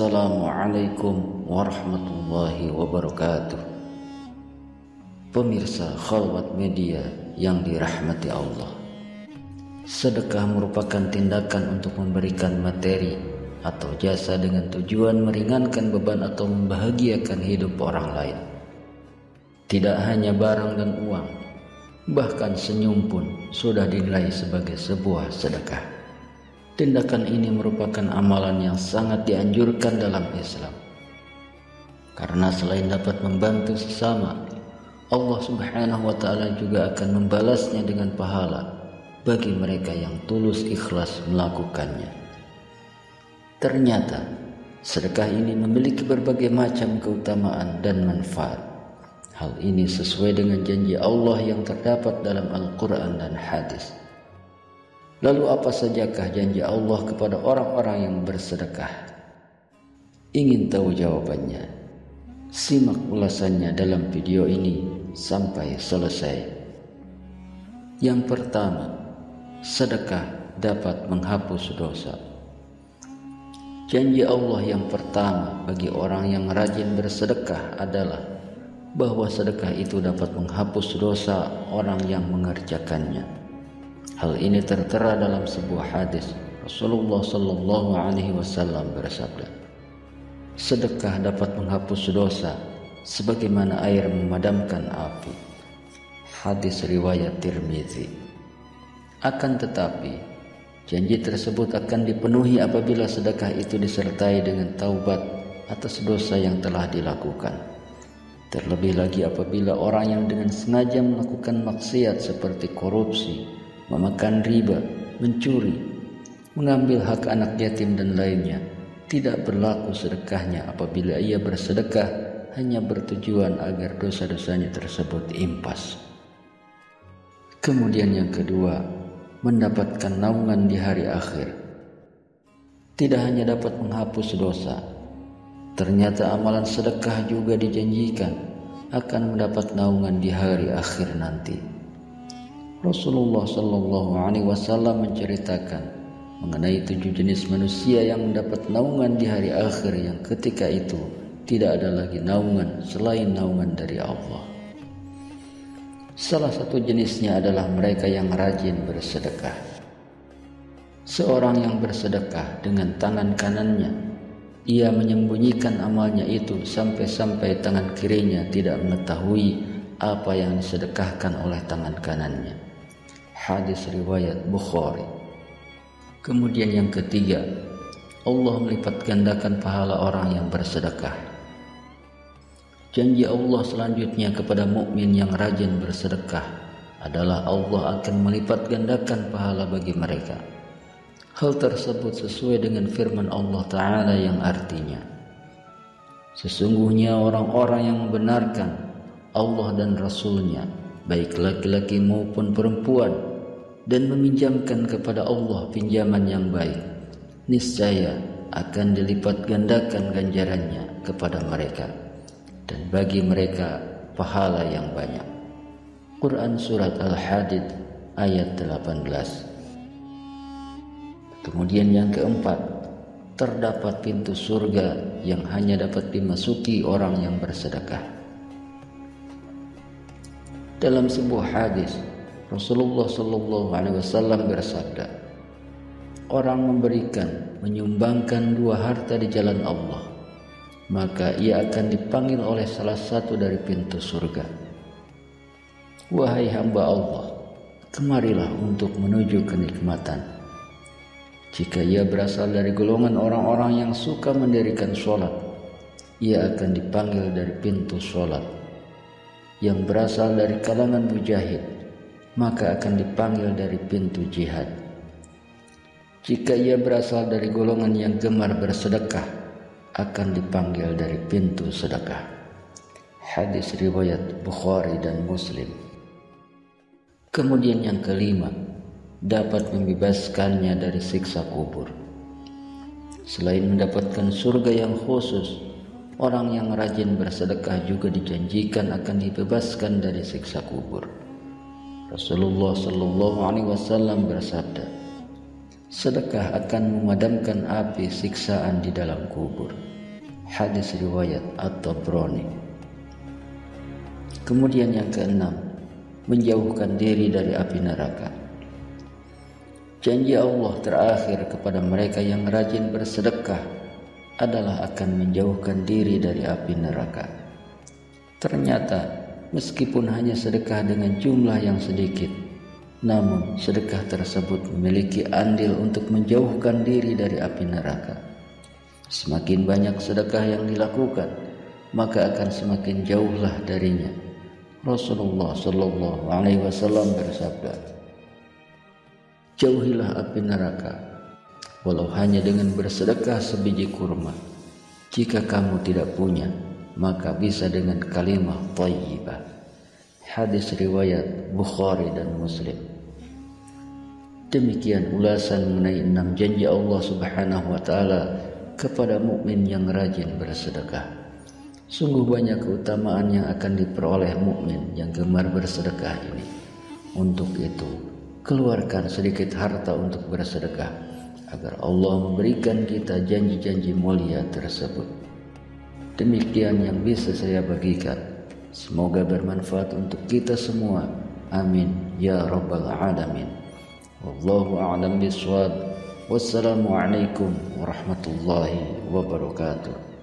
Assalamualaikum warahmatullahi wabarakatuh. Pemirsa Khalwat Media yang dirahmati Allah, sedekah merupakan tindakan untuk memberikan materi atau jasa dengan tujuan meringankan beban atau membahagiakan hidup orang lain. Tidak hanya barang dan uang, bahkan senyum pun sudah dinilai sebagai sebuah sedekah. Tindakan ini merupakan amalan yang sangat dianjurkan dalam Islam, karena selain dapat membantu sesama, Allah Subhanahu wa Ta'ala juga akan membalasnya dengan pahala bagi mereka yang tulus ikhlas melakukannya. Ternyata sedekah ini memiliki berbagai macam keutamaan dan manfaat. Hal ini sesuai dengan janji Allah yang terdapat dalam Al-Quran dan hadis. Lalu apa sajakah janji Allah kepada orang-orang yang bersedekah? Ingin tahu jawabannya? Simak ulasannya dalam video ini sampai selesai. Yang pertama, sedekah dapat menghapus dosa. Janji Allah yang pertama bagi orang yang rajin bersedekah adalah bahwa sedekah itu dapat menghapus dosa orang yang mengerjakannya. Hal ini tertera dalam sebuah hadis. Rasulullah Sallallahu Alaihi Wasallam bersabda, sedekah dapat menghapus dosa sebagaimana air memadamkan api. Hadis riwayat Tirmizi. Akan tetapi, janji tersebut akan dipenuhi apabila sedekah itu disertai dengan taubat atas dosa yang telah dilakukan. Terlebih lagi apabila orang yang dengan sengaja melakukan maksiat seperti korupsi, memakan riba, mencuri, mengambil hak anak yatim dan lainnya, tidak berlaku sedekahnya apabila ia bersedekah hanya bertujuan agar dosa-dosanya tersebut impas. Kemudian yang kedua, mendapatkan naungan di hari akhir. Tidak hanya dapat menghapus dosa, ternyata amalan sedekah juga dijanjikan akan mendapat naungan di hari akhir nanti. Rasulullah Sallallahu Alaihi Wasallam menceritakan mengenai 7 jenis manusia yang mendapat naungan di hari akhir yang ketika itu tidak ada lagi naungan selain naungan dari Allah. Salah satu jenisnya adalah mereka yang rajin bersedekah. Seorang yang bersedekah dengan tangan kanannya, ia menyembunyikan amalnya itu sampai-sampai tangan kirinya tidak mengetahui apa yang disedekahkan oleh tangan kanannya. Hadis riwayat Bukhari. Kemudian yang ketiga, Allah melipat gandakan pahala orang yang bersedekah. Janji Allah selanjutnya kepada mukmin yang rajin bersedekah adalah Allah akan melipat gandakan pahala bagi mereka. Hal tersebut sesuai dengan firman Allah Ta'ala yang artinya, sesungguhnya orang-orang yang membenarkan Allah dan Rasul-Nya, baik laki-laki maupun perempuan, dan meminjamkan kepada Allah pinjaman yang baik, niscaya akan dilipat gandakan ganjarannya kepada mereka, dan bagi mereka pahala yang banyak. Quran Surat Al-Hadid ayat 18. Kemudian yang keempat, terdapat pintu surga yang hanya dapat dimasuki orang yang bersedekah. Dalam sebuah hadis, Rasulullah Sallallahu Alaihi Wasallam bersabda, orang menyumbangkan 2 harta di jalan Allah, maka ia akan dipanggil oleh salah satu dari pintu surga. Wahai hamba Allah, kemarilah untuk menuju kenikmatan. Jika ia berasal dari golongan orang-orang yang suka mendirikan sholat, ia akan dipanggil dari pintu sholat. Yang berasal dari kalangan mujahid, maka akan dipanggil dari pintu jihad. Jika ia berasal dari golongan yang gemar bersedekah, akan dipanggil dari pintu sedekah. Hadis riwayat Bukhari dan Muslim. Kemudian yang kelima, dapat membebaskannya dari siksa kubur. Selain mendapatkan surga yang khusus, orang yang rajin bersedekah juga dijanjikan akan dibebaskan dari siksa kubur. Rasulullah Sallallahu Alaihi Wasallam bersabda, sedekah akan memadamkan api siksaan di dalam kubur. Hadis riwayat At-Tabrani. Kemudian yang keenam, menjauhkan diri dari api neraka. Janji Allah terakhir kepada mereka yang rajin bersedekah adalah akan menjauhkan diri dari api neraka. Ternyata meskipun hanya sedekah dengan jumlah yang sedikit, namun sedekah tersebut memiliki andil untuk menjauhkan diri dari api neraka. Semakin banyak sedekah yang dilakukan, maka akan semakin jauhlah darinya. Rasulullah Shallallahu Alaihi Wasallam bersabda, jauhilah api neraka, walau hanya dengan bersedekah sebiji kurma. Jika kamu tidak punya, maka bisa dengan kalimah thayyibah. Hadis riwayat Bukhari dan Muslim. Demikian ulasan mengenai 6 janji Allah Subhanahu wa taala kepada mukmin yang rajin bersedekah. Sungguh banyak keutamaan yang akan diperoleh mukmin yang gemar bersedekah ini. Untuk itu, keluarkan sedikit harta untuk bersedekah agar Allah memberikan kita janji-janji mulia tersebut. Demikian yang bisa saya bagikan. Semoga bermanfaat untuk kita semua. Amin ya rabbal alamin. Wallahu a'lam bishawab. Wassalamualaikum warahmatullahi wabarakatuh.